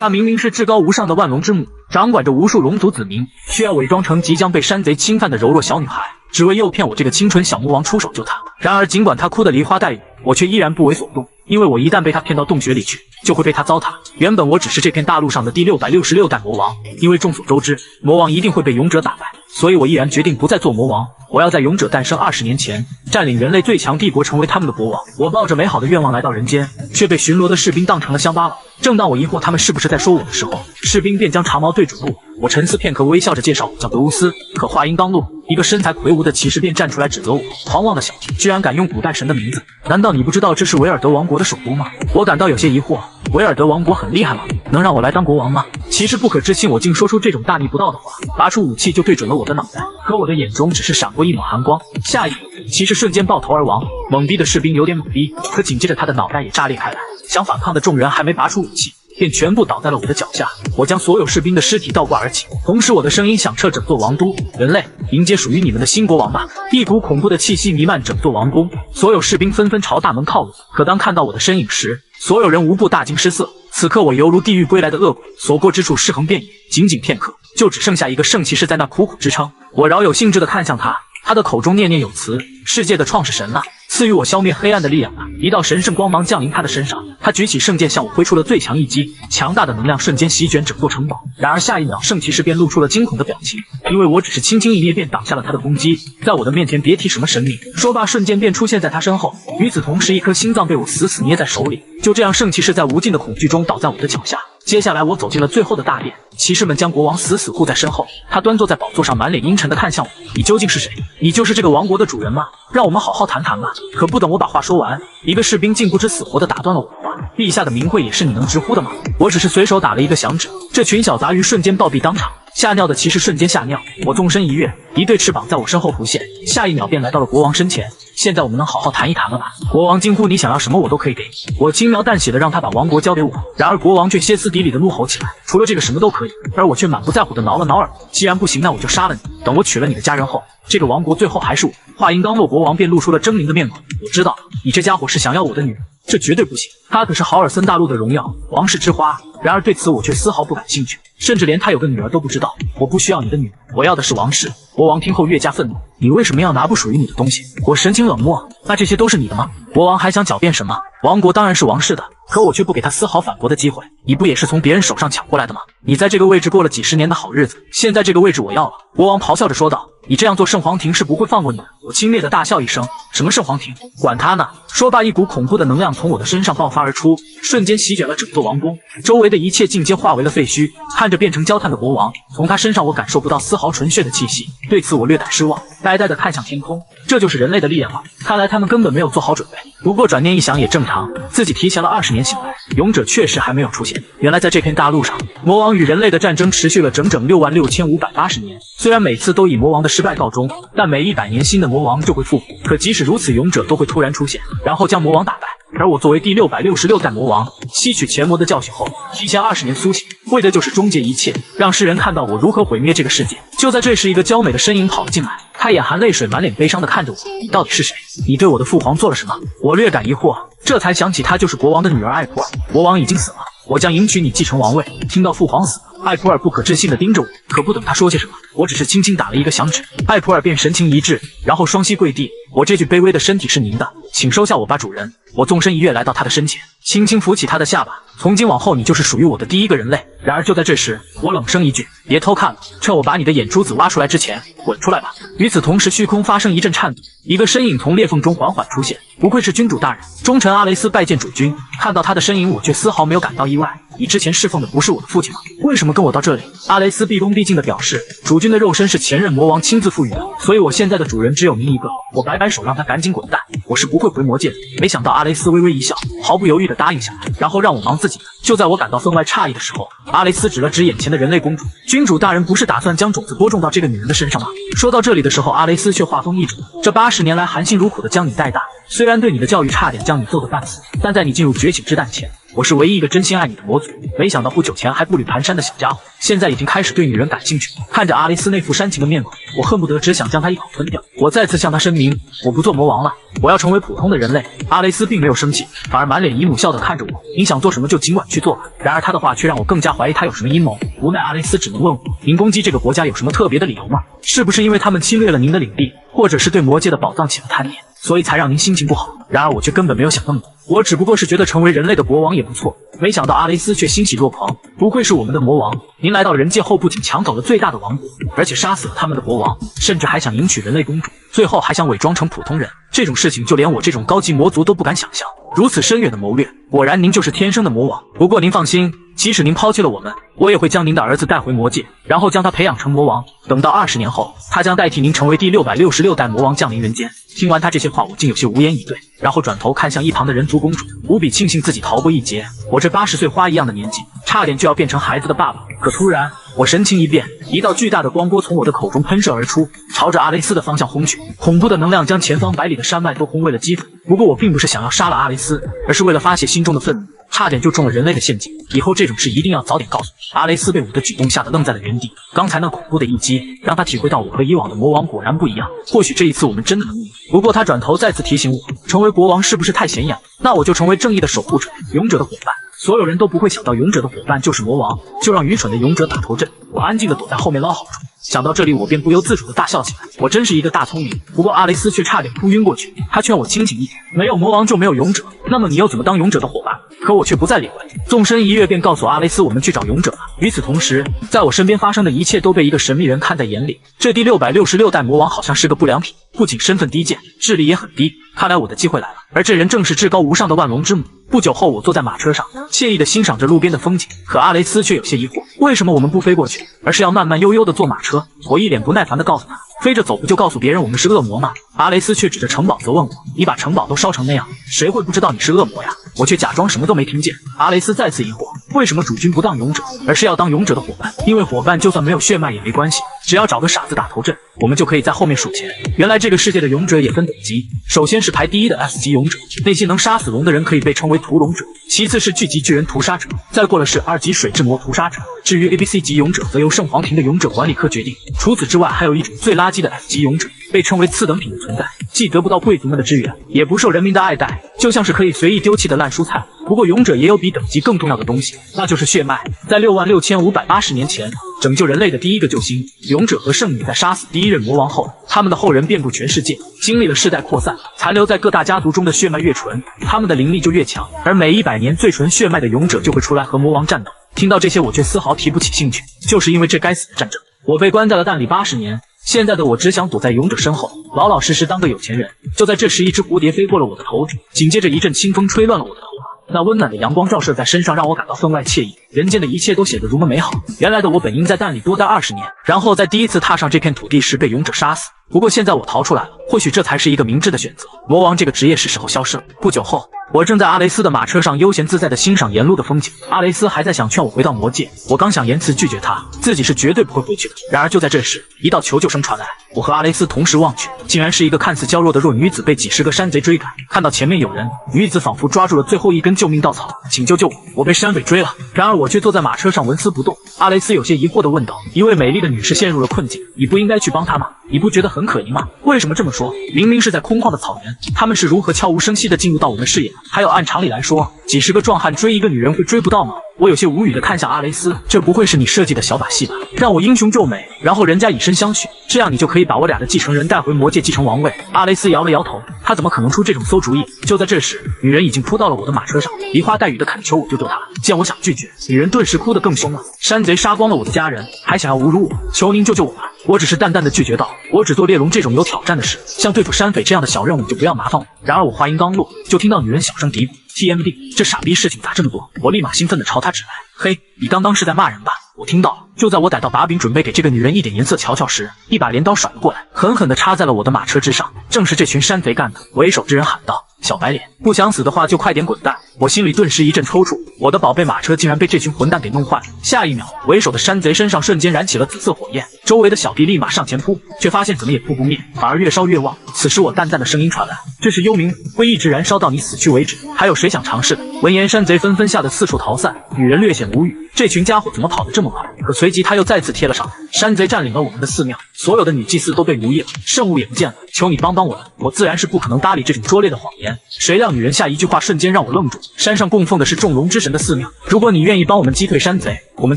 他明明是至高无上的万龙之母，掌管着无数龙族子民，却要伪装成即将被山贼侵犯的柔弱小女孩，只为诱骗我这个清纯小魔王出手救她。然而，尽管她哭得梨花带雨，我却依然不为所动，因为我一旦被她骗到洞穴里去，就会被她糟蹋。原本我只是这片大陆上的第666代魔王，因为众所周知，魔王一定会被勇者打败，所以我毅然决定不再做魔王。我要在勇者诞生20年前，占领人类最强帝国，成为他们的国王。我抱着美好的愿望来到人间，却被巡逻的士兵当成了乡巴佬。正当我疑惑他们是不是在说我的时候，士兵便将长矛对准了我。我沉思片刻，微笑着介绍我叫德乌斯。可话音刚落，一个身材魁梧的骑士便站出来指责我，狂妄的小子，居然敢用古代神的名字！难道你不知道这是维尔德王国的首都吗？我感到有些疑惑，维尔德王国很厉害吗？能让我来当国王吗？骑士不可置信，我竟说出这种大逆不道的话，拔出武器就对准了我的脑袋。可我的眼中只是闪过一抹寒光，下一秒，骑士瞬间爆头而亡。懵逼的士兵有点懵逼，可紧接着他的脑袋也炸裂开来。想反抗的众人还没拔出武器，便全部倒在了我的脚下。我将所有士兵的尸体倒挂而起，同时我的声音响彻整座王都：人类，迎接属于你们的新国王吧！一股恐怖的气息弥漫整座王宫，所有士兵纷纷朝大门靠拢。可当看到我的身影时，所有人无不大惊失色。此刻我犹如地狱归来的恶鬼，所过之处尸横遍野。仅仅片刻，就只剩下一个圣骑士在那苦苦支撑。我饶有兴致地看向他，他的口中念念有词：世界的创世神啊，赐予我消灭黑暗的力量啊！一道神圣光芒降临他的身上，他举起圣剑向我挥出了最强一击，强大的能量瞬间席卷整座城堡。然而下一秒，圣骑士便露出了惊恐的表情，因为我只是轻轻一捏便挡下了他的攻击。在我的面前别提什么神明。说罢，瞬间便出现在他身后。与此同时，一颗心脏被我死死捏在手里。就这样，圣骑士在无尽的恐惧中倒在我的脚下。接下来我走进了最后的大殿，骑士们将国王死死护在身后。他端坐在宝座上，满脸阴沉地看向我：你究竟是谁？你就是这个王国的主人吗？让我们好好谈谈吧。可不等我把话说完，一个士兵竟不知死活地打断了我的话：陛下的名讳也是你能直呼的吗？我只是随手打了一个响指，这群小杂鱼瞬间暴毙当场。吓尿的骑士瞬间吓尿，我纵身一跃，一对翅膀在我身后浮现，下一秒便来到了国王身前。现在我们能好好谈一谈了吧？国王惊呼：你想要什么我都可以给你。我轻描淡写的让他把王国交给我，然而国王却歇斯底里的怒吼起来：除了这个什么都可以。而我却满不在乎的挠了挠耳朵：既然不行，那我就杀了你。等我娶了你的家人后，这个王国最后还是我。话音刚落，国王便露出了狰狞的面孔：我知道你这家伙是想要我的女人，这绝对不行。她可是豪尔森大陆的荣耀，王室之花。然而对此我却丝毫不感兴趣，甚至连她有个女儿都不知道。我不需要你的女人，我要的是王室。国王听后越加愤怒：你为什么要拿不属于你的东西？我神情冷漠：那这些都是你的吗？国王还想狡辩什么？王国当然是王室的，可我却不给他丝毫反驳的机会。你不也是从别人手上抢过来的吗？你在这个位置过了几十年的好日子，现在这个位置我要了。国王咆哮着说道：你这样做，圣皇庭是不会放过你的。我轻蔑的大笑一声：什么圣皇庭？管他呢！说罢，一股恐怖的能量从我的身上爆发而出，瞬间席卷了整座王宫，周围的一切尽皆化为了废墟。看着变成焦炭的国王，从他身上我感受不到丝毫纯血的气息，对此我略感失望，呆呆地看向天空。这就是人类的力量吗？看来他们根本没有做好准备。不过转念一想也正常，自己提前了20年醒来，勇者确实还没有出现。原来在这片大陆上，魔王与人类的战争持续了整整66580年。虽然每次都以魔王的失败告终，但每100年新的魔王就会复活。可即使如此，勇者都会突然出现，然后将魔王打败。而我作为第666代魔王，吸取前魔的教训后，提前20年苏醒，为的就是终结一切，让世人看到我如何毁灭这个世界。就在这时，一个娇美的身影跑了进来，她眼含泪水，满脸悲伤地看着我：你到底是谁？你对我的父皇做了什么？我略感疑惑，这才想起她就是国王的女儿艾普尔。国王已经死了，我将迎娶你继承王位。听到父皇死了，艾普尔不可置信地盯着我，可不等他说些什么，我只是轻轻打了一个响指，艾普尔便神情一致，然后双膝跪地：我这具卑微的身体是您的，请收下我吧，主人。我纵身一跃来到他的身前，轻轻扶起他的下巴：从今往后，你就是属于我的第一个人类。然而就在这时，我冷声一句：别偷看了，趁我把你的眼珠子挖出来之前，滚出来吧。与此同时，虚空发生一阵颤抖，一个身影从裂缝中缓缓出现。不愧是君主大人，忠臣阿雷斯拜见主君。看到他的身影，我却丝毫没有感到意外。你之前侍奉的不是我的父亲吗？为什么跟我到这里？阿雷斯毕恭毕敬地表示，主君的肉身是前任魔王亲自赋予的，所以我现在的主人只有您一个。我摆摆手让他赶紧滚蛋，我是不会回魔界的。没想到阿雷斯微微一笑，毫不犹豫地答应下来，然后让我忙自己的。就在我感到分外诧异的时候，阿雷斯指了指眼前的人类公主：君主大人不是打算将种子播种到这个女人的身上吗？说到这里的时候，阿雷斯却话锋一转：这80年来含辛茹苦地将你带大，虽然对你的教育差点将你揍得半死，但在你进入觉醒之战前，我是唯一一个真心爱你的魔族。没想到不久前还步履蹒跚的小家伙，现在已经开始对女人感兴趣。看着阿雷斯那副煽情的面孔，我恨不得只想将他一口吞掉。我再次向他声明，我不做魔王了，我要成为普通的人类。阿雷斯并没有生气，反而满脸姨母笑地看着我，你想做什么就尽管去做吧。然而他的话却让我更加怀疑他有什么阴谋。无奈阿雷斯只能问我，您攻击这个国家有什么特别的理由吗？是不是因为他们侵略了您的领地，或者是对魔界的宝藏起了贪念，所以才让您心情不好？然而我却根本没有想那么多，我只不过是觉得成为人类的国王也不错。没想到阿雷斯却欣喜若狂，不愧是我们的魔王，您来到人界后不仅抢走了最大的王国，而且杀死了他们的国王，甚至还想迎娶人类公主，最后还想伪装成普通人。这种事情就连我这种高级魔族都不敢想象，如此深远的谋略，果然您就是天生的魔王。不过您放心，即使您抛弃了我们，我也会将您的儿子带回魔界，然后将他培养成魔王。等到20年后，他将代替您成为第666代魔王降临人间。听完他这些话，我竟有些无言以对，然后转头看向一旁的人族公主，无比庆幸自己逃过一劫。我这80岁花一样的年纪，差点就要变成孩子的爸爸。可突然我神情一变，一道巨大的光波从我的口中喷射而出，朝着阿雷斯的方向轰去。恐怖的能量将前方百里的山脉都轰为了齑粉。不过我并不是想要杀了阿雷斯，而是为了发泄心中的愤怒，差点就中了人类的陷阱。以后这种事一定要早点告诉你。阿雷斯被我的举动吓得愣在了原地，刚才那恐怖的一击让他体会到我和以往的魔王果然不一样，或许这一次我们真的能赢。不过他转头再次提醒我，成为国王是不是太显眼了？那我就成为正义的守护者，勇者的伙伴。所有人都不会想到勇者的伙伴就是魔王，就让愚蠢的勇者打头阵。我安静地躲在后面捞好处。想到这里，我便不由自主地大笑起来。我真是一个大聪明。不过阿雷斯却差点扑晕过去。他劝我清醒一点，没有魔王就没有勇者，那么你又怎么当勇者的伙伴？可我却不再理会，纵身一跃便告诉阿雷斯我们去找勇者了。与此同时，在我身边发生的一切都被一个神秘人看在眼里。这第666代魔王好像是个不良品，不仅身份低贱，智力也很低。看来我的机会来了，而这人正是至高无上的万龙之母。不久后，我坐在马车上，惬意地欣赏着路边的风景。可阿雷斯却有些疑惑，为什么我们不飞过去，而是要慢慢悠悠地坐马车？我一脸不耐烦地告诉他，飞着走不就告诉别人我们是恶魔吗？阿雷斯却指着城堡责问我，你把城堡都烧成那样，谁会不知道你是恶魔呀？我却假装什么都没听见。阿雷斯再次疑惑，为什么主君不当勇者，而是要当勇者的伙伴？因为伙伴就算没有血脉也没关系，只要找个傻子打头阵，我们就可以在后面数钱。原来这个世界的勇者也分等级，首先是排第一的 S 级勇者，那些能杀死龙的人可以被称为屠龙者，其次是巨级巨人屠杀者，再过了是2级水之魔屠杀者。至于 ABC 级勇者，则由圣皇庭的勇者管理科决定。除此之外，还有一种最垃圾的 F 级勇者，被称为次等品的存在，既得不到贵族们的支援，也不受人民的爱戴，就像是可以随意丢弃的烂蔬菜。不过勇者也有比等级更重要的东西，那就是血脉。在66580年前，拯救人类的第一个救星勇者和圣女在杀死第一任魔王后，他们的后人遍布全世界，经历了世代扩散，残留在各大家族中的血脉越纯，他们的灵力就越强，而每100年最纯血脉的勇者就会出来和魔王战斗。听到这些，我却丝毫提不起兴趣，就是因为这该死的战争，我被关在了蛋里80年。现在的我只想躲在勇者身后，老老实实当个有钱人。就在这时，一只蝴蝶飞过了我的头顶，紧接着一阵清风吹乱了我的头发，那温暖的阳光照射在身上，让我感到分外惬意。人间的一切都显得如么美好。原来的我本应在蛋里多待20年，然后在第一次踏上这片土地时被勇者杀死。不过现在我逃出来了，或许这才是一个明智的选择。魔王这个职业是时候消失了。不久后，我正在阿雷斯的马车上悠闲自在地欣赏沿路的风景。阿雷斯还在想劝我回到魔界，我刚想言辞拒绝他，自己是绝对不会回去的。然而就在这时，一道求救声传来，我和阿雷斯同时望去，竟然是一个看似娇弱的弱女子被几十个山贼追赶。看到前面有人，女子仿佛抓住了最后一根救命稻草，请救救我！我被山匪追了。然而我却坐在马车上纹丝不动。阿雷斯有些疑惑地问道，一位美丽的女士陷入了困境，你不应该去帮她吗？你不觉得很可疑吗？为什么这么说？明明是在空旷的草原，他们是如何悄无声息地进入到我们视野的？还有按常理来说，几十个壮汉追一个女人会追不到吗？我有些无语地看向阿雷斯，这不会是你设计的小把戏吧？让我英雄救美，然后人家以身相许，这样你就可以把我俩的继承人带回魔界继承王位。阿雷斯摇了摇头，他怎么可能出这种馊主意？就在这时，女人已经扑到了我的马车上，梨花带雨的恳求我救救她。见我想拒绝，女人顿时哭得更凶了。山贼杀光了我的家人，还想要侮辱我，求您救救我吧！我只是淡淡的拒绝道，我只做猎龙这种有挑战的事，像对付山匪这样的小任务就不要麻烦我。然而我话音刚落，就听到女人小声嘀咕 TMD， 这傻逼事情咋这么多？我立马兴奋地朝她指来，嘿，你刚刚是在骂人吧？我听到了，就在我逮到把柄，准备给这个女人一点颜色瞧瞧时，一把镰刀甩了过来，狠狠地插在了我的马车之上。正是这群山贼干的！为首之人喊道：“小白脸，不想死的话就快点滚蛋！”我心里顿时一阵抽搐，我的宝贝马车竟然被这群混蛋给弄坏了。下一秒，为首的山贼身上瞬间燃起了紫色火焰，周围的小弟立马上前扑，却发现怎么也扑不灭，反而越烧越旺。此时我淡淡的声音传来：“这是幽冥，会一直燃烧到你死去为止。还有谁想尝试的？”闻言，山贼纷纷吓得四处逃散。女人略显无语，这群家伙怎么跑得这么快？可随即他又再次贴了上来。山贼占领了我们的寺庙，所有的女祭司都被奴役了，圣物也不见了，求你帮帮我了！我自然是不可能搭理这种拙劣的谎言。谁料女人下一句话瞬间让我愣住。山上供奉的是众龙之神的寺庙，如果你愿意帮我们击退山贼，我们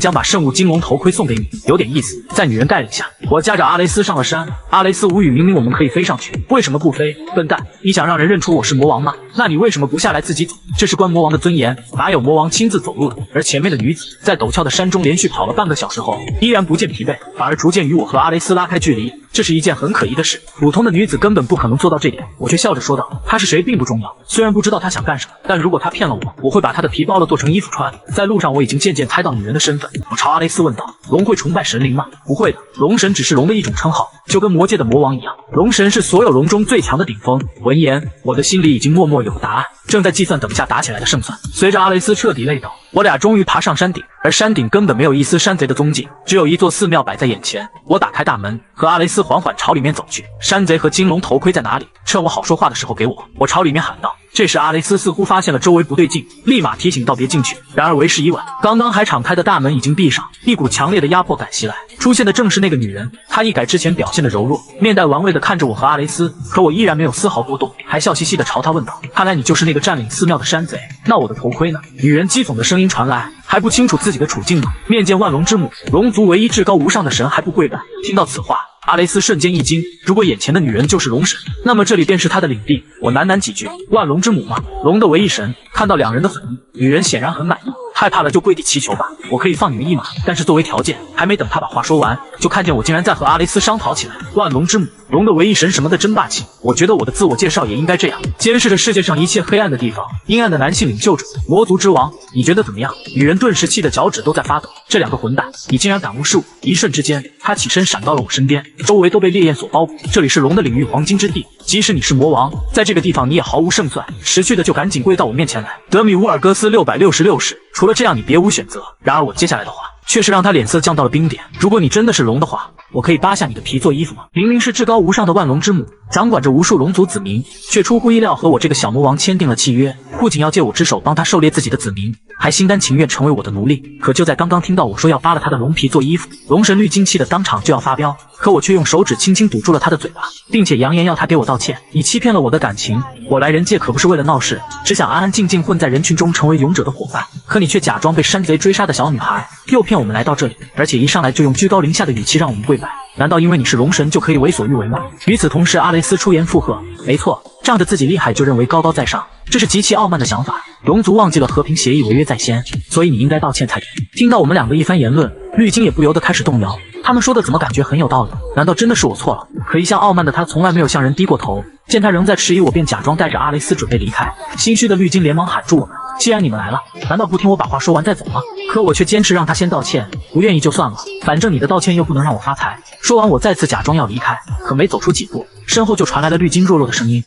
将把圣物金龙头盔送给你。有点意思。在女人带领下，我夹着阿雷斯上了山。阿雷斯无语，明明我们可以飞上去，为什么不飞？笨蛋，你想让人认出我是魔王吗？那你为什么不下来自己走？这是关魔王的尊严，哪有魔王亲自走路的？而前面的女子在陡峭的山中连续跑了半个小时后，依然不见疲惫，反而逐渐与我和阿雷斯拉开距离。这是一件很可疑的事，普通的女子根本不可能做到这点。我却笑着说道：“她是谁并不重要，虽然不知道她想干什么，但如果她骗了我，我会把她的皮包了做成衣服穿。”在路上，我已经渐渐猜到女人的身份。我朝阿雷斯问道：“龙会崇拜神灵吗？”“不会的，龙神只是龙的一种称号，就跟魔界的魔王一样。龙神是所有龙中最强的顶峰。”闻言，我的心里已经默默有答案，正在计算等下打起来的胜算。随着阿雷斯彻底累倒，我俩终于爬上山顶，而山顶根本没有一丝山贼的踪迹，只有一座寺庙摆在眼前。我打开大门，和阿雷斯缓缓朝里面走去。山贼和金龙头盔在哪里？趁我好说话的时候给我！我朝里面喊道。这时阿雷斯似乎发现了周围不对劲，立马提醒道别进去。然而为时已晚，刚刚还敞开的大门已经闭上，一股强烈的压迫感袭来。出现的正是那个女人，她一改之前表现的柔弱，面带玩味的看着我和阿雷斯，可我依然没有丝毫波动，还笑嘻嘻的朝她问道：“看来你就是那个占领寺庙的山贼，那我的头盔呢？”女人讥讽的声音传来：“还不清楚自己的处境吗？面见万龙之母，龙族唯一至高无上的神还不跪拜？”听到此话，阿雷斯瞬间一惊，如果眼前的女人就是龙神，那么这里便是他的领地。我喃喃几句：“万龙之母吗？龙的唯一神。”看到两人的反应，女人显然很满意，害怕了就跪地祈求吧，我可以放你们一马，但是作为条件。还没等他把话说完，就看见我竟然在和阿雷斯商讨起来。万龙之母，龙的唯一神什么的，真霸气！我觉得我的自我介绍也应该这样，监视着世界上一切黑暗的地方，阴暗的男性领袖者，魔族之王，你觉得怎么样？女人顿时气得脚趾都在发抖。这两个混蛋，你竟然敢无视我！一瞬之间，她起身闪到了我身边，周围都被烈焰所包覆。这里是龙的领域，黄金之地，即使你是魔王，在这个地方你也毫无胜算。识趣的就赶紧跪到我面前来。德米乌尔戈斯666世，除了这样你别无选择。然而我接下来的话却是让他脸色降到了冰点。如果你真的是龙的话，我可以扒下你的皮做衣服吗？明明是至高无上的万龙之母，掌管着无数龙族子民，却出乎意料和我这个小魔王签订了契约，不仅要借我之手帮他狩猎自己的子民，还心甘情愿成为我的奴隶。可就在刚刚听到我说要扒了他的龙皮做衣服，龙神绿金气的当场就要发飙，可我却用手指轻轻堵住了他的嘴巴，并且扬言要他给我道歉。你欺骗了我的感情，我来人界可不是为了闹事，只想安安静静混在人群中成为勇者的伙伴，可你却假装被山贼追杀的小女孩，诱骗我们来到这里，而且一上来就用居高临下的语气让我们跪拜。难道因为你是龙神就可以为所欲为吗？与此同时，阿雷斯出言附和：“没错，仗着自己厉害就认为高高在上，这是极其傲慢的想法。龙族忘记了和平协议，违约在先，所以你应该道歉才对。”听到我们两个一番言论，绿金也不由得开始动摇。他们说的怎么感觉很有道理？难道真的是我错了？可一向傲慢的他从来没有向人低过头。见他仍在迟疑，我便假装带着阿雷斯准备离开。心虚的绿金连忙喊住我们：“既然你们来了，难道不听我把话说完再走吗？”可我却坚持让他先道歉，不愿意就算了，反正你的道歉又不能让我发财。说完，我再次假装要离开，可没走出几步，身后就传来了绿金弱弱的声音：“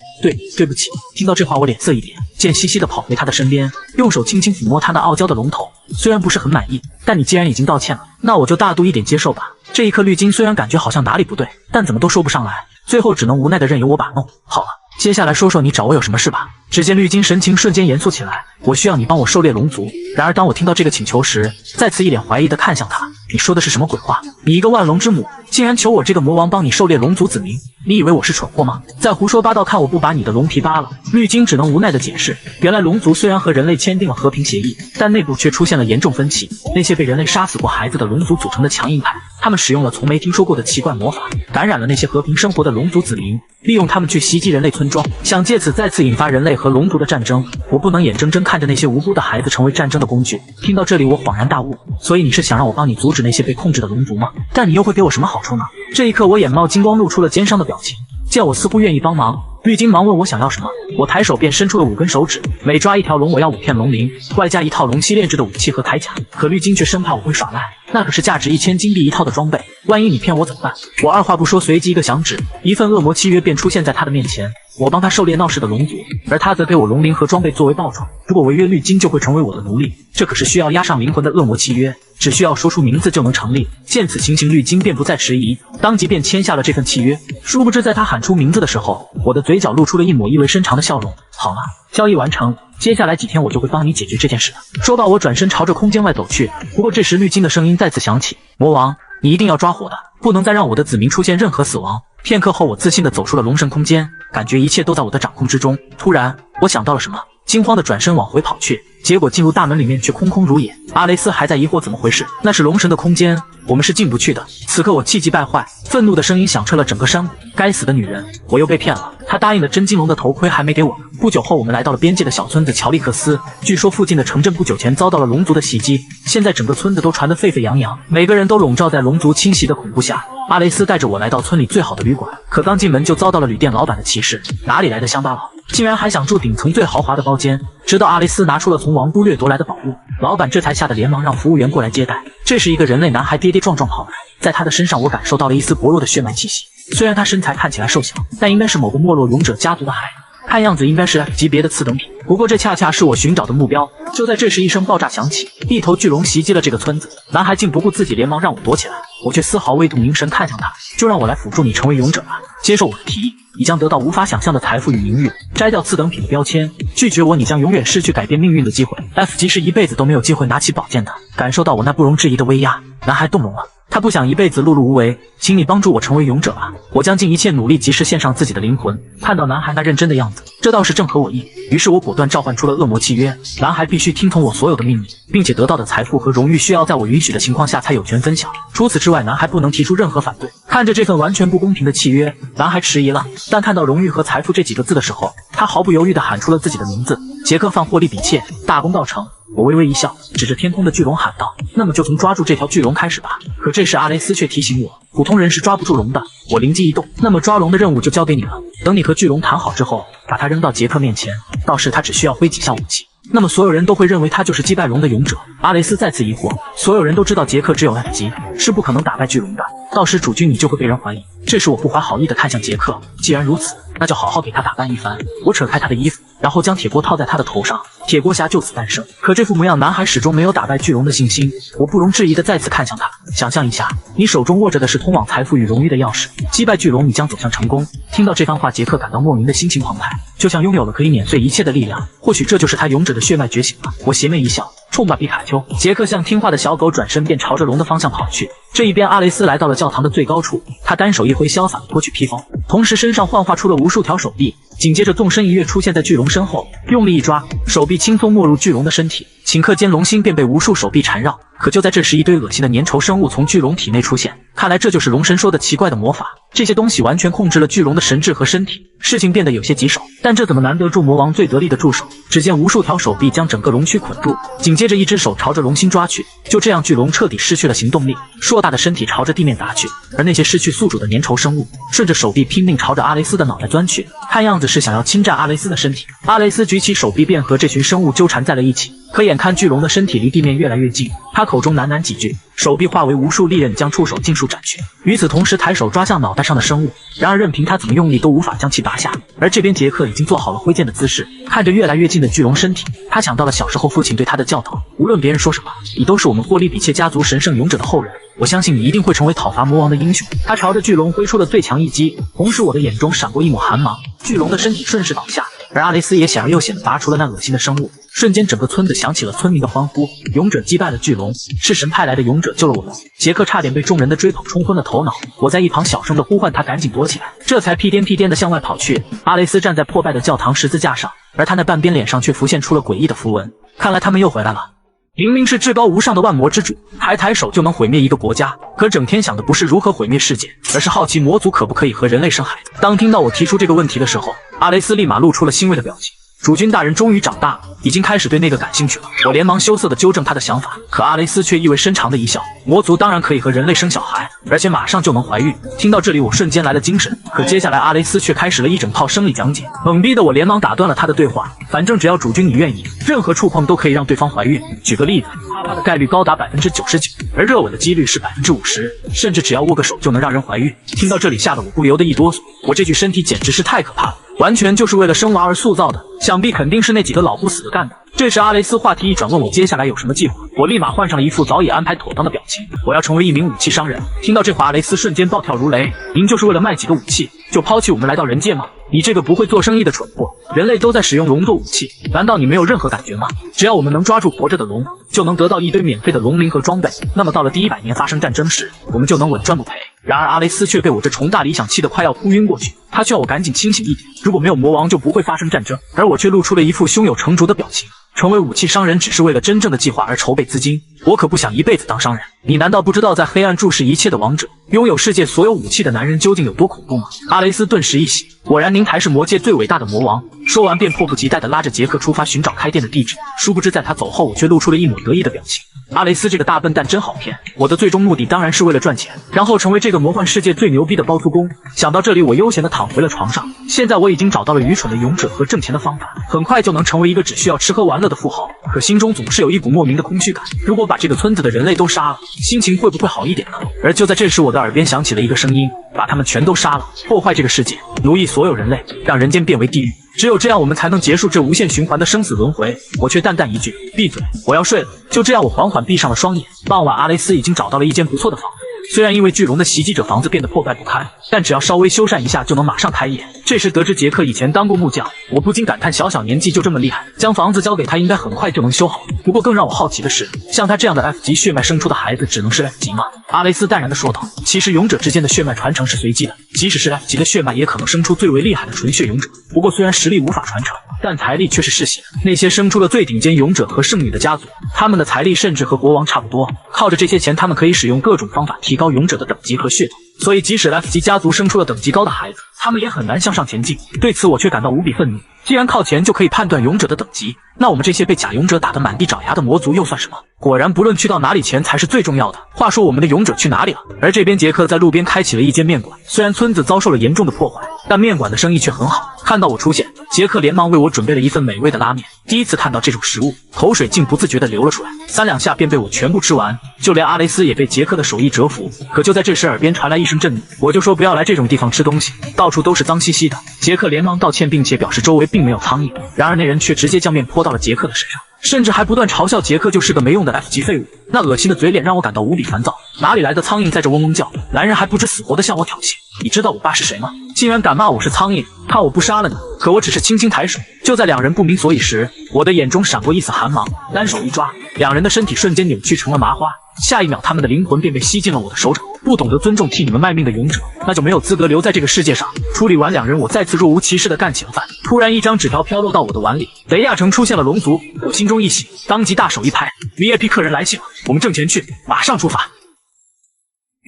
对不起。”听到这话，我脸色一点，贱兮兮地跑回他的身边，用手轻轻抚摸他那傲娇的龙头。虽然不是很满意，但你既然已经道歉了，那我就大度一点接受吧。这一刻，绿金虽然感觉好像哪里不对，但怎么都说不上来，最后只能无奈地任由我把弄。好了，接下来说说你找我有什么事吧。只见绿金神情瞬间严肃起来：“我需要你帮我狩猎龙族。”然而当我听到这个请求时，再次一脸怀疑地看向他：“你说的是什么鬼话？你一个万龙之母，竟然求我这个魔王帮你狩猎龙族子民？你以为我是蠢货吗？再胡说八道，看我不把你的龙皮扒了！”绿金只能无奈地解释：原来龙族虽然和人类签订了和平协议，但内部却出现了严重分歧。那些被人类杀死过孩子的龙族组成的强硬派，他们使用了从没听说过的奇怪魔法，感染了那些和平生活的龙族子民，利用他们去袭击人类村庄，想借此再次引发人类和龙族的战争。我不能眼睁睁看着那些无辜的孩子成为战争的工具。听到这里，我恍然大悟，所以你是想让我帮你阻止那些被控制的龙族吗？但你又会给我什么好处呢？这一刻，我眼冒金光，露出了奸商的表情。见我似乎愿意帮忙，绿金忙问我想要什么，我抬手便伸出了5根手指，每抓一条龙我要5片龙鳞，外加一套龙息炼制的武器和铠甲。可绿金却生怕我会耍赖，那可是价值1000金币一套的装备，万一你骗我怎么办？我二话不说，随即一个响指，一份恶魔契约便出现在他的面前。我帮他狩猎闹事的龙族，而他则给我龙鳞和装备作为报酬。如果违约绿金就会成为我的奴隶，这可是需要押上灵魂的恶魔契约，只需要说出名字就能成立。见此情形，绿金便不再迟疑，当即便签下了这份契约。殊不知，在他喊出名字的时候，我的嘴角露出了一抹意味深长的笑容。好了，交易完成，接下来几天我就会帮你解决这件事的。说罢，我转身朝着空间外走去。不过这时，绿金的声音再次响起：魔王，你一定要抓火的，不能再让我的子民出现任何死亡。片刻后，我自信地走出了龙神空间，感觉一切都在我的掌控之中。突然，我想到了什么，惊慌地转身往回跑去，结果进入大门里面却空空如也。阿雷斯还在疑惑怎么回事，那是龙神的空间，我们是进不去的。此刻我气急败坏，愤怒的声音响彻了整个山谷。该死的女人，我又被骗了。她答应的真金龙的头盔还没给我。不久后，我们来到了边界的小村子乔利克斯。据说附近的城镇不久前遭到了龙族的袭击，现在整个村子都传得沸沸扬扬，每个人都笼罩在龙族侵袭的恐怖下。阿雷斯带着我来到村里最好的旅馆，可刚进门就遭到了旅店老板的歧视。哪里来的乡巴佬，竟然还想住顶层最豪华的包间？直到阿雷斯拿出了从王都掠夺来的宝物，老板这才吓得连忙让服务员过来接待。这是一个人类男孩，跌跌撞撞跑来，在他的身上我感受到了一丝薄弱的血脉气息。虽然他身材看起来瘦小，但应该是某个没落勇者家族的孩子，看样子应该是 F 级别的次等品。不过这恰恰是我寻找的目标。就在这时，一声爆炸响起，一头巨龙袭击了这个村子。男孩竟不顾自己，连忙让我躲起来，我却丝毫未动凝神看向他。就让我来辅助你成为勇者吧，接受我的提议，你将得到无法想象的财富与名誉，摘掉次等品的标签，拒绝我，你将永远失去改变命运的机会。F 级是一辈子都没有机会拿起宝剑的。感受到我那不容置疑的威压，男孩动容了。他不想一辈子碌碌无为，请你帮助我成为勇者吧。我将尽一切努力，及时献上自己的灵魂。看到男孩那认真的样子，这倒是正合我意。于是我果断召唤出了恶魔契约，男孩必须听从我所有的命令，并且得到的财富和荣誉需要在我允许的情况下才有权分享。除此之外，男孩不能提出任何反对。看着这份完全不公平的契约，男孩迟疑了，但看到荣誉和财富这几个字的时候，他毫不犹豫地喊出了自己的名字：杰克·放霍利比切。大功告成。我微微一笑，指着天空的巨龙喊道：那么就从抓住这条巨龙开始吧。可这时阿雷斯却提醒我，普通人是抓不住龙的。我灵机一动，那么抓龙的任务就交给你了。等你和巨龙谈好之后，把它扔到杰克面前，到时他只需要挥几下武器，那么所有人都会认为他就是击败龙的勇者。阿雷斯再次疑惑，所有人都知道杰克只有 F 级，是不可能打败巨龙的，到时主君你就会被人怀疑。这时我不怀好意地看向杰克，既然如此，那就好好给他打扮一番。我扯开他的衣服，然后将铁锅套在他的头上，铁锅侠就此诞生。可这副模样，男孩始终没有打败巨龙的信心。我不容置疑地再次看向他，想象一下，你手中握着的是通往财富与荣誉的钥匙，击败巨龙，你将走向成功。听到这番话，杰克感到莫名的心情澎湃，就像拥有了可以碾碎一切的力量。或许这就是他勇者的血脉觉醒了。我邪魅一笑，冲吧皮卡丘！杰克像听话的小狗，转身便朝着龙的方向跑去。这一边，阿雷斯来到了教堂的最高处，他单手一挥，潇洒地脱去披风，同时身上幻化出了无数条手臂，紧接着纵身一跃出现在巨龙身后，用力一抓，手臂轻松没入巨龙的身体，顷刻间龙心便被无数手臂缠绕。可就在这时，一堆恶心的粘稠生物从巨龙体内出现，看来这就是龙神说的奇怪的魔法，这些东西完全控制了巨龙的神智和身体。事情变得有些棘手，但这怎么难得住魔王最得力的助手？只见无数条手臂将整个龙躯捆住，紧接着一只手朝着龙心抓去，就这样巨龙彻底失去了行动力，硕大的身体朝着地面砸去，而那些失去宿主的粘稠生物顺着手臂拼命朝着阿雷斯的脑袋钻去，看样子是想要侵占阿雷斯的身体。阿雷斯举起手臂便和这群生物纠缠在了一起，可眼看巨龙的身体离地面越来越近，他口中喃喃几句，手臂化为无数利刃将触手尽数斩去，与此同时抬手抓向脑袋上的生物，然而任凭他怎么用力都无法将其拔下。而这边杰克已经做好了挥剑的姿势，看着越来越近的巨龙身体，他想到了小时候父亲对他的教导，无论别人说什么，你都是我们霍利比切家族神圣勇者的后人，我相信你一定会成为讨伐魔王的英雄。他朝着巨龙挥出了最强一击，同时我的眼中闪过一抹寒芒，巨龙的身体顺势倒下，而阿雷斯也显而又显地拔除了那恶心的生物。瞬间整个村子响起了村民的欢呼，勇者击败了巨龙，是神派来的勇者救了我们。杰克差点被众人的追捧冲昏了头脑，我在一旁小声地呼唤他赶紧躲起来，这才屁颠屁颠地向外跑去。阿雷斯站在破败的教堂十字架上，而他那半边脸上却浮现出了诡异的符文，看来他们又回来了。明明是至高无上的万魔之主，抬手就能毁灭一个国家，可整天想的不是如何毁灭世界，而是好奇魔族可不可以和人类生孩子。当听到我提出这个问题的时候，阿雷斯立马露出了欣慰的表情。主君大人终于长大了，已经开始对那个感兴趣了。我连忙羞涩地纠正他的想法，可阿雷斯却意味深长地一笑。魔族当然可以和人类生小孩，而且马上就能怀孕。听到这里，我瞬间来了精神。可接下来阿雷斯却开始了一整套生理讲解，懵逼的我连忙打断了他的对话。反正只要主君你愿意，任何触碰都可以让对方怀孕。举个例子，啪啪的概率高达99%，而热吻的几率是50%，甚至只要握个手就能让人怀孕。听到这里，吓得我不由得一哆嗦。我这具身体简直是太可怕了，完全就是为了生娃而塑造的，想必肯定是那几个老不死的干的。这时阿雷斯话题一转，问我接下来有什么计划。我立马换上了一副早已安排妥当的表情，我要成为一名武器商人。听到这话，阿雷斯瞬间暴跳如雷，您就是为了卖几个武器就抛弃我们来到人界吗？你这个不会做生意的蠢货！人类都在使用龙做武器，难道你没有任何感觉吗？只要我们能抓住活着的龙，就能得到一堆免费的龙鳞和装备，那么到了第100年发生战争时，我们就能稳赚不赔。然而阿雷斯却被我这重大理想气得快要扑晕过去，他劝我赶紧清醒一点，如果没有魔王就不会发生战争，而我却露出了一副胸有成竹的表情。成为武器商人只是为了真正的计划而筹备资金，我可不想一辈子当商人。你难道不知道在黑暗注视一切的王者，拥有世界所有武器的男人究竟有多恐怖吗？阿雷斯顿时一喜，果然您才是魔界最伟大的魔王。说完便迫不及待地拉着杰克出发寻找开店的地址，殊不知在他走后，我却露出了一抹得意的表情。阿雷斯这个大笨蛋真好骗，我的最终目的当然是为了赚钱，然后成为这个魔幻世界最牛逼的包租公。想到这里，我悠闲地躺回了床上。现在我已经找到了愚蠢的勇者和挣钱的方法，很快就能成为一个只需要吃喝玩乐的富豪。可心中总是有一股莫名的空虚感，如果把这个村子的人类都杀了，心情会不会好一点呢？而就在这时，我的耳边响起了一个声音，把他们全都杀了，破坏这个世界，奴役所有人类，让人间变为地狱。只有这样，我们才能结束这无限循环的生死轮回。我却淡淡一句：闭嘴，我要睡了。就这样，我缓缓闭上了双眼。傍晚，阿雷斯已经找到了一间不错的房子，虽然因为巨龙的袭击者房子变得破败不堪，但只要稍微修缮一下就能马上开业。这时得知杰克以前当过木匠，我不禁感叹小小年纪就这么厉害，将房子交给他应该很快就能修好。不过更让我好奇的是，像他这样的 F 级血脉生出的孩子只能是 F 级吗？阿雷斯淡然地说道，其实勇者之间的血脉传承是随机的，即使是 F 级的血脉也可能生出最为厉害的纯血勇者，不过虽然实力无法传承，但财力却是世袭的。那些生出了最顶尖勇者和圣女的家族，他们的财力甚至和国王差不多，靠着这些钱他们可以使用各种方法提高勇者的等级和血统。所以即使 F 级家族生出了等级高的孩子，他们也很难向上前进。对此我却感到无比愤怒，既然靠钱就可以判断勇者的等级，那我们这些被假勇者打得满地找牙的魔族又算什么？果然不论去到哪里，钱才是最重要的。话说我们的勇者去哪里了？而这边杰克在路边开启了一间面馆，虽然村子遭受了严重的破坏，但面馆的生意却很好。看到我出现，杰克连忙为我准备了一份美味的拉面。第一次看到这种食物，口水竟不自觉地流了出来，3两下便被我全部吃完，就连阿雷斯也被杰克的手艺折服。可就在这时，耳边传来一声震怒，我就说不要来这种地方吃东西，到处都是脏兮兮的。杰克连忙道歉，并且表示周围并没有苍蝇，然而那人却直接将面泼到了杰克的身上，甚至还不断嘲笑杰克就是个没用的 F 级废物。那恶心的嘴脸让我感到无比烦躁，哪里来的苍蝇在这嗡嗡叫？男人还不知死活地向我挑衅。你知道我爸是谁吗？竟然敢骂我是苍蝇，怕我不杀了你？可我只是轻轻抬手。就在两人不明所以时，我的眼中闪过一丝寒芒，单手一抓，两人的身体瞬间扭曲成了麻花，下一秒他们的灵魂便被吸进了我的手掌。不懂得尊重替你们卖命的勇者，那就没有资格留在这个世界上。处理完两人，我再次若无其事地干起了饭。突然一张纸条飘落到我的碗里，雷亚城出现了龙族，我心中一喜，当即大手一拍 ，VIP 客人来信了，我们挣钱去，马上出发。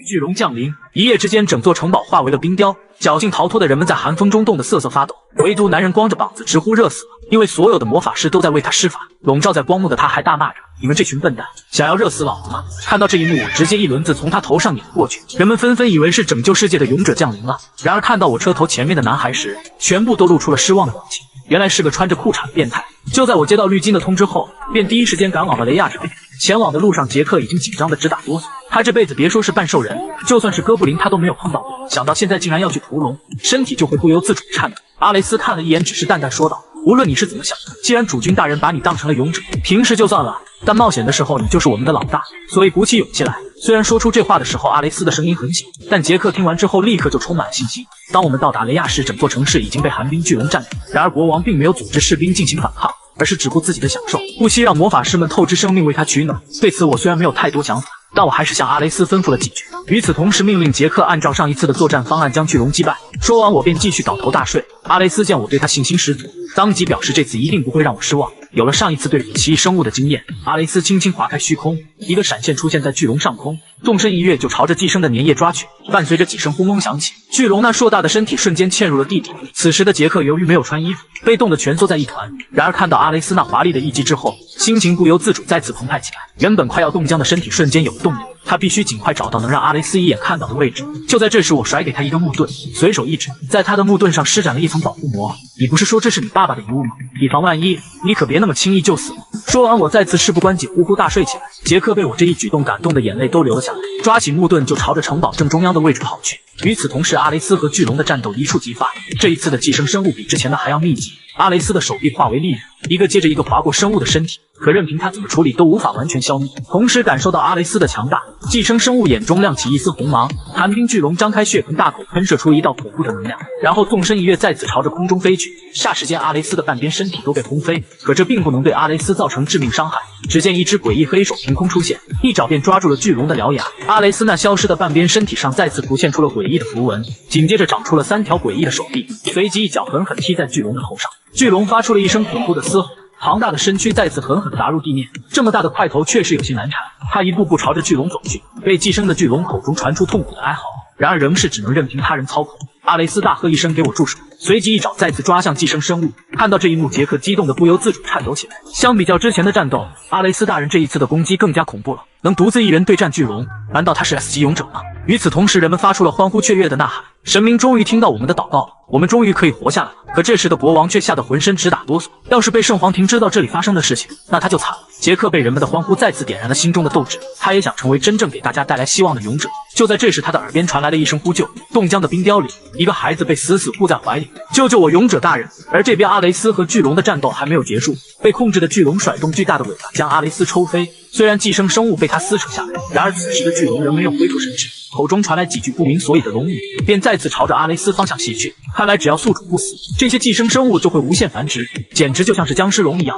巨龙降临，一夜之间整座城堡化为了冰雕，侥幸逃脱的人们在寒风中冻得瑟瑟发抖，唯独男人光着膀子直呼热死了，因为所有的魔法师都在为他施法。笼罩在光幕的他还大骂着：“你们这群笨蛋，想要热死老子吗？”看到这一幕，我直接一轮子从他头上碾过去，人们纷纷以为是拯救世界的勇者降临了。然而看到我车头前面的男孩时，全部都露出了失望的表情。原来是个穿着裤衩的变态。就在我接到绿金的通知后，便第一时间赶往了雷亚城。前往的路上，杰克已经紧张得直打哆嗦。他这辈子别说是半兽人，就算是哥布林他都没有碰到过，想到现在竟然要去屠龙，身体就会不由自主颤抖。阿雷斯看了一眼，只是淡淡说道：“无论你是怎么想的，既然主君大人把你当成了勇者，平时就算了，但冒险的时候你就是我们的老大，所以鼓起勇气来。”虽然说出这话的时候，阿雷斯的声音很小，但杰克听完之后立刻就充满了信心。当我们到达雷亚时，整座城市已经被寒冰巨龙占领，然而国王并没有组织士兵进行反抗，而是只顾自己的享受，不惜让魔法师们透支生命为他取暖。对此我虽然没有太多想法，但我还是向阿雷斯吩咐了几句。与此同时，命令杰克按照上一次的作战方案将巨龙击败。说完，我便继续倒头大睡。阿雷斯见我对他信心十足，当即表示这次一定不会让我失望。有了上一次对付奇异生物的经验，阿雷斯轻轻划开虚空，一个闪现出现在巨龙上空，纵身一跃就朝着寄生的粘液抓去。伴随着几声轰隆响起，巨龙那硕大的身体瞬间嵌入了地底。此时的杰克由于没有穿衣服，被冻得蜷缩在一团。然而看到阿雷斯那华丽的一击之后，心情不由自主再次澎湃起来。原本快要冻僵的身体瞬间有了动力，他必须尽快找到能让阿雷斯一眼看到的位置。就在这时，我甩给他一个木盾，随手一指，在他的木盾上施展了一层保护膜。你不是说这是你爸爸的遗物吗？以防万一，你可别那么轻易就死了。说完，我再次事不关己，呼呼大睡起来。杰克被我这一举动感动的眼泪都流了下来，抓起木盾就朝着城堡正中央的位置跑去。与此同时，阿雷斯和巨龙的战斗一触即发，这一次的寄生生物比之前的还要密集。阿雷斯的手臂化为利刃，一个接着一个划过生物的身体，可任凭他怎么处理都无法完全消灭。同时感受到阿雷斯的强大，寄生生物眼中亮起一丝红芒。寒冰巨龙张开血盆大口，喷射出一道恐怖的能量，然后纵身一跃，再次朝着空中飞去。霎时间，阿雷斯的半边身体都被轰飞，可这并不能对阿雷斯造成致命伤害。只见一只诡异黑手凭空出现，一爪便抓住了巨龙的獠牙。阿雷斯那消失的半边身体上再次浮现出了诡异的符文，紧接着长出了3条诡异的手臂，随即一脚狠狠踢在巨龙的头上。巨龙发出了一声恐怖的嘶吼，庞大的身躯再次狠狠砸入地面。这么大的块头确实有些难缠，他一步步朝着巨龙走去。被寄生的巨龙口中传出痛苦的哀嚎，然而仍是只能任凭他人操控。阿雷斯大喝一声，给我住手！随即一爪再次抓向寄生生物。看到这一幕，杰克激动的不由自主颤抖起来。相比较之前的战斗，阿雷斯大人这一次的攻击更加恐怖了，能独自一人对战巨龙，难道他是 S 级勇者吗？与此同时，人们发出了欢呼雀跃的呐喊，神明终于听到我们的祷告了，我们终于可以活下来了。可这时的国王却吓得浑身直打哆嗦，要是被圣皇庭知道这里发生的事情，那他就惨了。杰克被人们的欢呼再次点燃了心中的斗志，他也想成为真正给大家带来希望的勇者。就在这时，他的耳边传来了一声呼救，冻僵的冰雕里，一个孩子被死死护在怀里，救救我，勇者大人！而这边阿雷斯和巨龙的战斗还没有结束，被控制的巨龙甩动巨大的尾巴将阿雷斯抽飞。虽然寄生生物被他撕扯下来，然而此时的巨龙仍没有恢复神智，口中传来几句不明所以的龙语，便再次朝着阿雷斯方向袭去。看来只要宿主不死，这些寄生生物就会无限繁殖，简直就像是僵尸龙一样。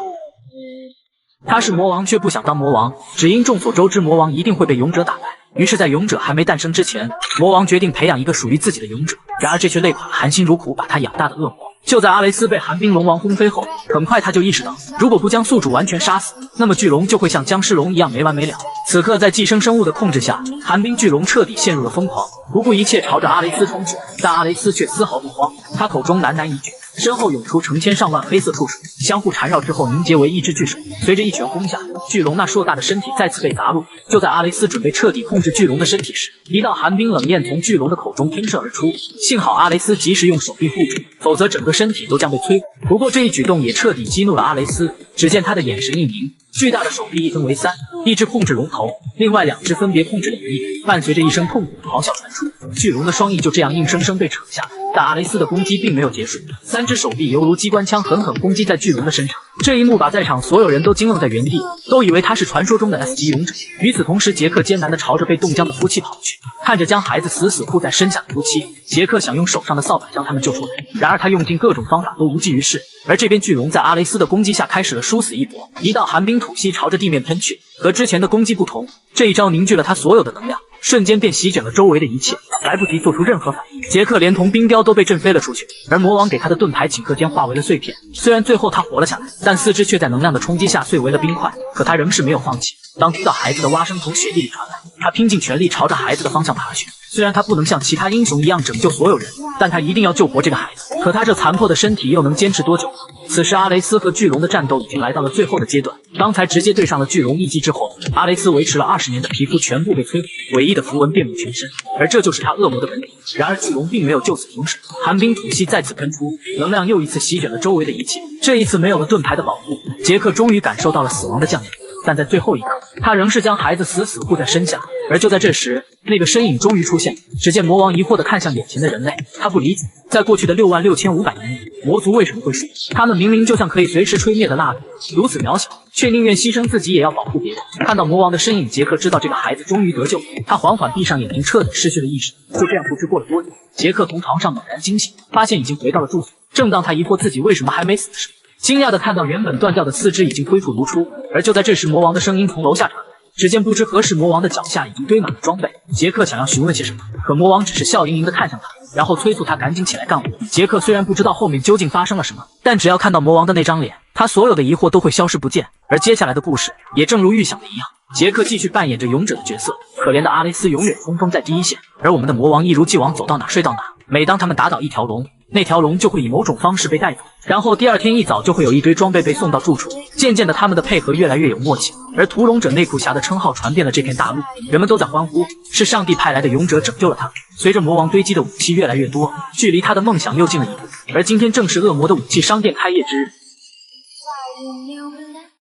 他是魔王，却不想当魔王，只因众所周知魔王一定会被勇者打败。于是，在勇者还没诞生之前，魔王决定培养一个属于自己的勇者。然而，这却累垮了含辛茹苦把他养大的恶魔。就在阿雷斯被寒冰龙王轰飞后，很快他就意识到，如果不将宿主完全杀死，那么巨龙就会像僵尸龙一样没完没了。此刻，在寄生生物的控制下，寒冰巨龙彻底陷入了疯狂，不顾一切朝着阿雷斯冲去。但阿雷斯却丝毫不慌，他口中喃喃一句，身后涌出成千上万黑色触手，相互缠绕之后凝结为一只巨手。随着一拳轰下，巨龙那硕大的身体再次被砸落。就在阿雷斯准备彻底控制巨龙的身体时，一道寒冰冷焰从巨龙的口中喷射而出。幸好阿雷斯及时用手臂护住，否则整个身体都将被摧毁。不过这一举动也彻底激怒了阿雷斯，只见他的眼神一凝，巨大的手臂一分为3，一只控制龙头，另外2只分别控制领翼。伴随着一声痛苦的咆哮传出，巨龙的双翼就这样硬生生被扯下。但阿雷斯的攻击并没有结束，3只手臂犹如机关枪狠狠攻击在巨龙的身上。这一幕把在场所有人都惊愣在原地，都以为他是传说中的 S 级勇者。与此同时，杰克艰难地朝着被冻僵的夫妻跑去，看着将孩子死死护在身下的夫妻，杰克想用手上的扫把将他们救出来，然而他用尽各种方法都无济于事。而这边巨龙在阿雷斯的攻击下开始了殊死一搏，一道寒冰吐息朝着地面喷去。和之前的攻击不同，这一招凝聚了他所有的能量，瞬间便席卷了周围的一切，来不及做出任何反应。杰克连同冰雕都被震飞了出去，而魔王给他的盾牌顷刻间化为了碎片。虽然最后他活了下来，但4肢却在能量的冲击下碎为了冰块。可他仍是没有放弃。当听到孩子的蛙声从雪地里传来，他拼尽全力朝着孩子的方向爬去。虽然他不能像其他英雄一样拯救所有人，但他一定要救活这个孩子。可他这残破的身体又能坚持多久呢？此时阿雷斯和巨龙的战斗已经来到了最后的阶段，刚才直接对上了巨龙一击之后，阿雷斯维持了20年的皮肤全部被摧毁，诡异的符文遍布全身，而这就是他恶魔的本领。然而巨龙并没有就此停止，寒冰吐息再次喷出，能量又一次席卷了周围的一切。这一次没有了盾牌的保护，杰克终于感受到了死亡的降临。但在最后一刻，他仍是将孩子死死护在身下。而就在这时，那个身影终于出现。只见魔王疑惑地看向眼前的人类，他不理解，在过去的66500年里，魔族为什么会输？他们明明就像可以随时吹灭的蜡烛，如此渺小，却宁愿牺牲自己也要保护别人。看到魔王的身影，杰克知道这个孩子终于得救。他缓缓闭上眼睛，彻底失去了意识。就这样不知过了多久，杰克从床上猛然惊醒，发现已经回到了住所。正当他疑惑自己为什么还没死的时候，惊讶地看到原本断掉的4肢已经恢复如初。而就在这时，魔王的声音从楼下传来。只见不知何时，魔王的脚下已经堆满了装备。杰克想要询问些什么，可魔王只是笑盈盈地看向他，然后催促他赶紧起来干活。杰克虽然不知道后面究竟发生了什么，但只要看到魔王的那张脸，他所有的疑惑都会消失不见。而接下来的故事也正如预想的一样，杰克继续扮演着勇者的角色，可怜的阿雷斯永远冲锋在第一线，而我们的魔王一如既往走到哪睡到哪。每当他们打倒一条龙，那条龙就会以某种方式被带走，然后第二天一早就会有一堆装备被送到住处。渐渐的，他们的配合越来越有默契，而屠龙者内库侠的称号传遍了这片大陆，人们都在欢呼，是上帝派来的勇者拯救了他们。随着魔王堆积的武器越来越多，距离他的梦想又近了一步。而今天正是恶魔的武器商店开业之日。